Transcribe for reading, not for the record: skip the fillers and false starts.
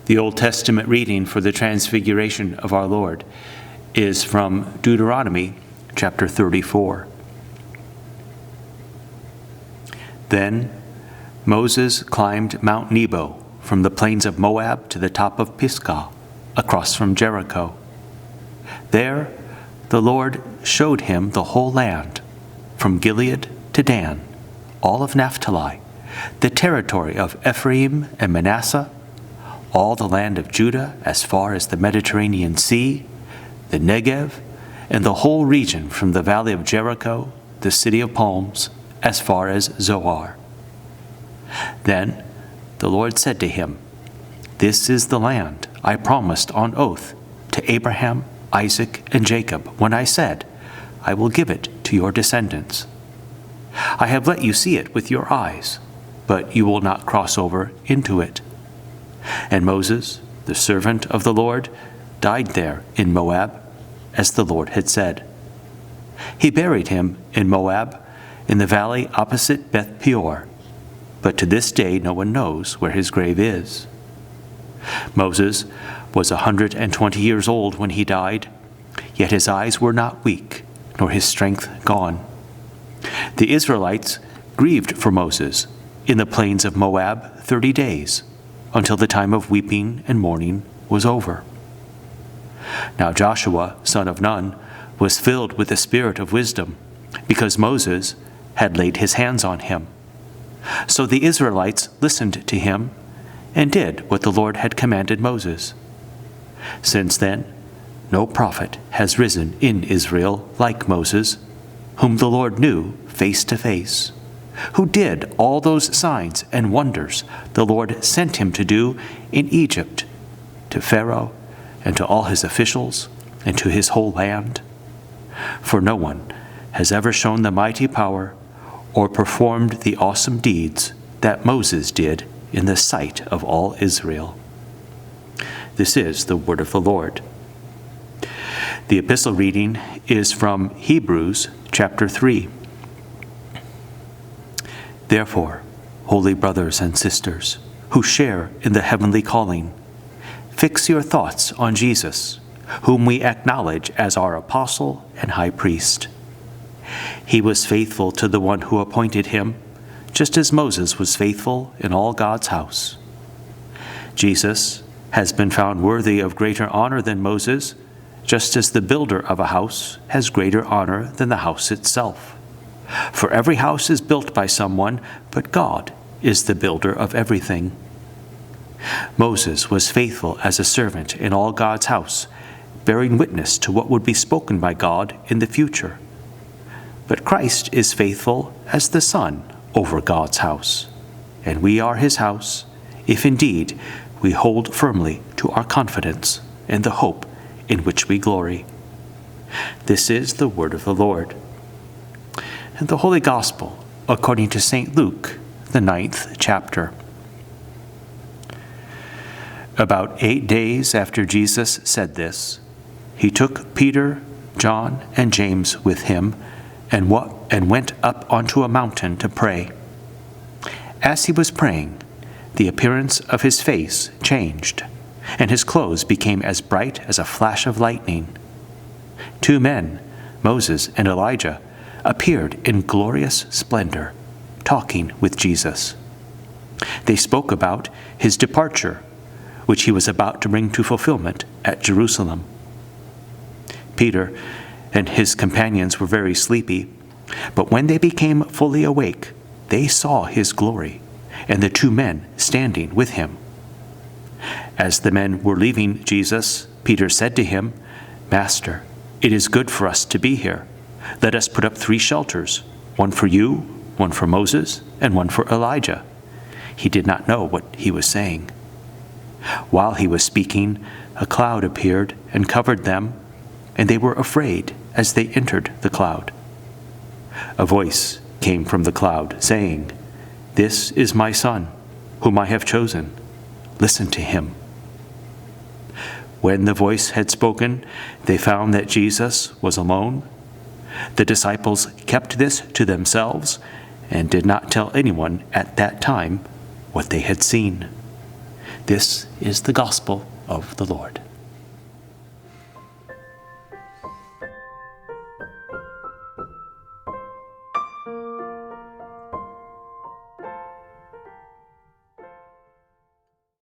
The Old Testament reading for the Transfiguration of our Lord is from Deuteronomy chapter 34. Then Moses climbed Mount Nebo from the plains of Moab to the top of Pisgah, across from Jericho. There the Lord showed him the whole land, from Gilead to Dan, all of Naphtali, the territory of Ephraim and Manasseh, all the land of Judah as far as the Mediterranean Sea, the Negev, and the whole region from the valley of Jericho, the city of palms, as far as Zoar. Then the Lord said to him, "This is the land I promised on oath to Abraham, Isaac, and Jacob when I said, I will give it to your descendants. I have let you see it with your eyes, but you will not cross over into it." And Moses, the servant of the Lord, died there in Moab, as the Lord had said. He buried him in Moab, in the valley opposite Beth Peor, but to this day no one knows where his grave is. Moses was 120 years old when he died, yet his eyes were not weak, nor his strength gone. The Israelites grieved for Moses in the plains of Moab 30 days, until the time of weeping and mourning was over. Now Joshua, son of Nun, was filled with the spirit of wisdom, because Moses had laid his hands on him. So the Israelites listened to him and did what the Lord had commanded Moses. Since then, no prophet has risen in Israel like Moses, whom the Lord knew face to face, who did all those signs and wonders the Lord sent him to do in Egypt, to Pharaoh and to all his officials and to his whole land. For no one has ever shown the mighty power or performed the awesome deeds that Moses did in the sight of all Israel. This is the word of the Lord. The epistle reading is from Hebrews chapter 3. Therefore, holy brothers and sisters, who share in the heavenly calling, fix your thoughts on Jesus, whom we acknowledge as our apostle and high priest. He was faithful to the one who appointed him, just as Moses was faithful in all God's house. Jesus has been found worthy of greater honor than Moses, just as the builder of a house has greater honor than the house itself. For every house is built by someone, but God is the builder of everything. Moses was faithful as a servant in all God's house, bearing witness to what would be spoken by God in the future. But Christ is faithful as the Son over God's house, and we are his house, if indeed we hold firmly to our confidence and the hope in which we glory. This is the word of the Lord. And the Holy Gospel according to St. Luke, the 9th chapter. About 8 days after Jesus said this, he took Peter, John, and James with him and went up onto a mountain to pray. As he was praying, the appearance of his face changed, and his clothes became as bright as a flash of lightning. 2 men, Moses and Elijah, appeared in glorious splendor, talking with Jesus. They spoke about his departure, which he was about to bring to fulfillment at Jerusalem. Peter and his companions were very sleepy, but when they became fully awake, they saw his glory, and the 2 men standing with him. As the men were leaving Jesus, Peter said to him, "Master, it is good for us to be here. Let us put up 3 shelters, one for you, one for Moses, and one for Elijah." He did not know what he was saying. While he was speaking, a cloud appeared and covered them, and they were afraid as they entered the cloud. A voice came from the cloud, saying, "This is my Son, whom I have chosen. Listen to him." When the voice had spoken, they found that Jesus was alone. The disciples kept this to themselves and did not tell anyone at that time what they had seen. This is the gospel of the Lord.